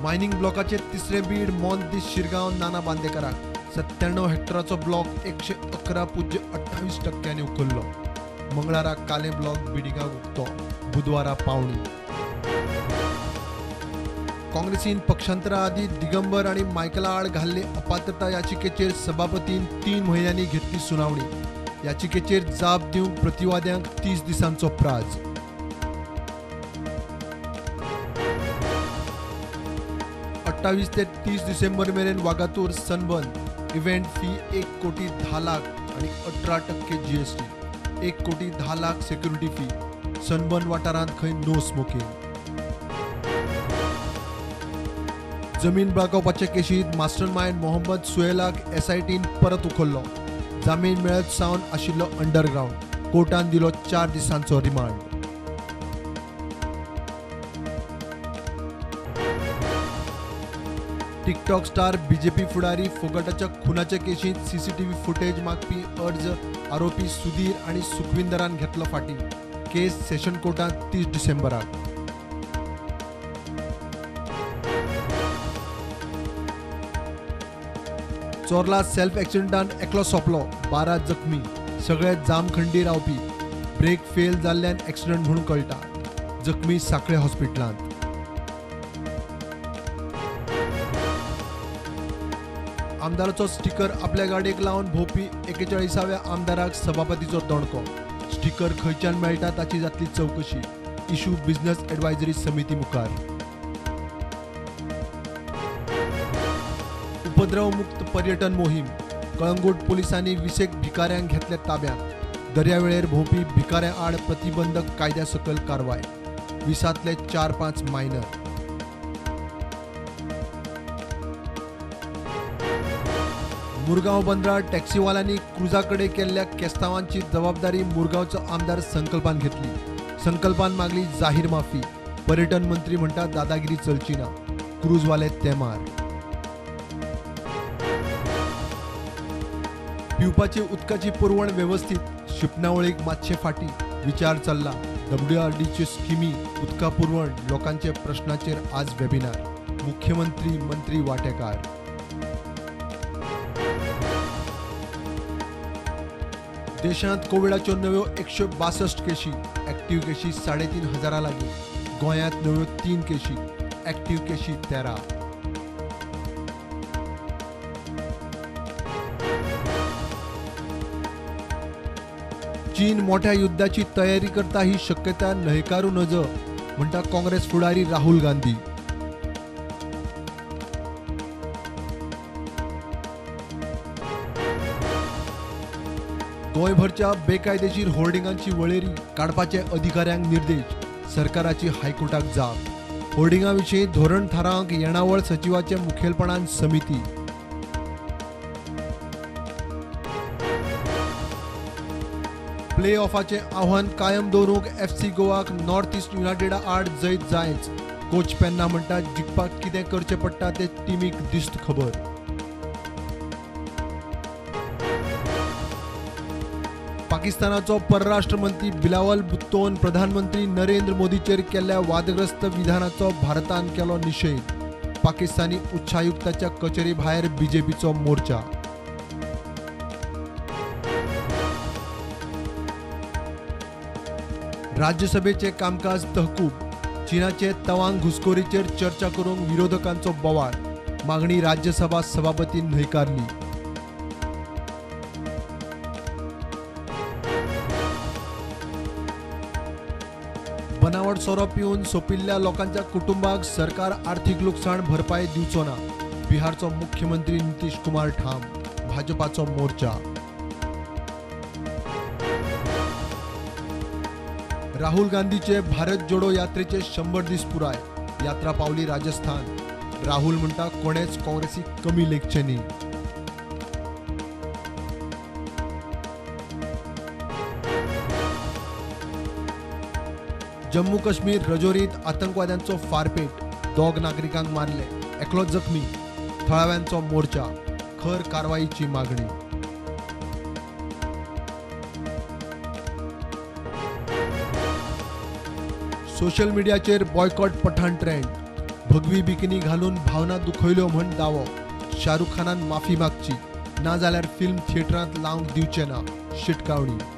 Mining ब्लॉकाचे तिसरे बीड मोंत दीस शिरगांव नाना बांदेकराक 97 हेक्टराचो block 111.28% उखल्लो। मंगळारा काले ब्लॉक बिडिगांक उक्तो, बुधवारा पावणी। काँग्रेसीन पक्षांतरा आदी दिगंबर आणि मायकला आड घाल्ले अपात्रता याचिकेचेर सभापतीन 3 म्हयन्यांनी घेतली सुनावणी। याचिकेचेर जाप दिवंक प्रतिवाद्यांक 30 दिसांचो प्राज। अठ्ठावीस ते 30 डिसेंबर मेरेन वागातूर सनबर्न इव्हेंट फी 1 कोटी 10 लाख आणि 18% GST, 1 कोटी 10 लाख सिक्युरिटी फी। सनबर्न वाठारांत खंय नो स्मोकिंग। जमीन बळकावपाचे केशींत मास्टरमाइंड मोहम्मद सुहेलाक SITन परत उखल्लो। जामीन मेळत सावन आशिल्लो अंडरग्राउंड। कोर्टान दिलो 4 दिसांचो रिमांड। टिकटॉक स्टार BJP फुडारी फोगटाच्या खुनाच्या केशींत CCTV फुटेज मागपी अर्ज आरोपी सुधीर आणि सुखविंदरान घेतलो फाटीं। केस सेशन कोर्टांत 30 डिसेंबराक। चोरला सेल्फ एक्सिडेंटान एकलो सोंपलो, 12 जखमी, सगळे जामखंडी रावपी। ब्रेक फेल जाल्ल्यान एक्सिडेंट म्हणून कळटा। जखमी सांखळे हॉस्पिटलांत। आमदाराचो स्टिकर आपल्या गाडयेक लावन भोंवपी 41व्या आमदाराक सभापतीचो दणको। स्टिकर खंयच्यान मेळटा ताची जातली चवकशी। इशू बिझनेस एडवायझरी समिती मुखार। उपद्रव मुक्त पर्यटन मोहीम। कळंगूट पोलिसांनी 20 भिकाऱ्यांक घेतले ताब्यांत। दर्यावेळेर भोंवपी भिकाऱ्यां आड प्रतिबंधक कायद्या सकल कारवाय। 20तले 4-5 मायनर। मुरगांव बंदरार टॅक्सीवाल्यांनी क्रुजाकडे केल्ल्या केस्तांवांची जबाबदारी मुरगांवचो आमदार संकल्पान घेतली। संकल्पान मागली जाहीर माफी। पर्यटन मंत्री म्हणटा दादागिरी चलची ना। क्रुजवाले तेमार। पिवपाची उदकाची पुरवण व्यवस्थित, शिपणावळीक मातशे फाटी। विचार चल्ला। WRDचे स्किमी उदका पुरवण लोकांचे प्रश्नाचेर आज वेबिनार। मुख्यमंत्री मंत्री वांटेकार। देशांत कोविडाच्यो नव्यो 162 केशी। एक्टिव्ह केशी 3500 लागीं। गोंयांत नव्यो 3 केशी। एक्टिव्ह केशी 13। चीन मोठ्या युद्धाची तयारी करता ही शक्यता न्हयकारू नज, म्हणटा काँग्रेस फुडारी राहुल गांधी। गोंयभरच्या बेकायदेशीर होर्डिंगांची वळेरी काडपाचे अधिकाऱ्यांक निर्देश। सरकाराची हायकोर्टाक जाप। होर्डिंगां विशीं धोरण थारावंक येणावळ सचिवाचे मुखेलपणान समिती। प्ले ऑफाचे आव्हान कायम दवरूंक FC गोवाक नॉर्थ ईस्ट युनायटेडा आड जैत जायच। कोच पेन्ना म्हणटा जिखपाक कितें करचें पडटा तें टिमीक दिस्त खबर। पाकिस्तानाचो परराष्ट्र मंत्री बिलावल भुत्तोन प्रधानमंत्री नरेंद्र मोदीचेर केल्ल्या वादग्रस्त विधानाचो भारतान केलो निशेध। पाकिस्तानी उच्चायुक्ताच्या कचेरी भायर BJPचो मोर्चा। राज्यसभेचे कामकाज तहकूब। चीनाचे तवांग घुसखोरीचेर चर्चा करूंक विरोधकांचो बोवाळ। मागणी राज्यसभा सभापतीन न्हयकारली। बनावट सोरो पिवन सोंपिल्ल्या लोकांच्या कुटुंबाक सरकार आर्थीक लुकसाण भरपाय दिवचो ना। बिहारचो मुख्यमंत्री नितीश कुमार ठाम। भाजपाचो मोर्चा। राहुल गांधीचे भारत जोडो यात्रेचे 100 दीस पुराय। यात्रा पावली राजस्थान। राहुल म्हणटा कोणेच काँग्रेसीक कमी लेखचे न्ही। जम्मू काश्मीर रजौरीत आतंकवाद्यांचो फारपेट। 2 नागरिकांक मारले, एकलो जखमी। थळाव्यांचो मोर्चा। खर कारवाईची मागणी। सोशल मीडियाचेर बॉयकॉट पठाण ट्रेंड। भगवी बिकिनी घालून भावना दुखयल्यो म्हण दावो. शाहरुख खानान माफी मागची ना जाल्यार फिल्म थिएटरांत लावंक दिवचे ना. शिटकावणी.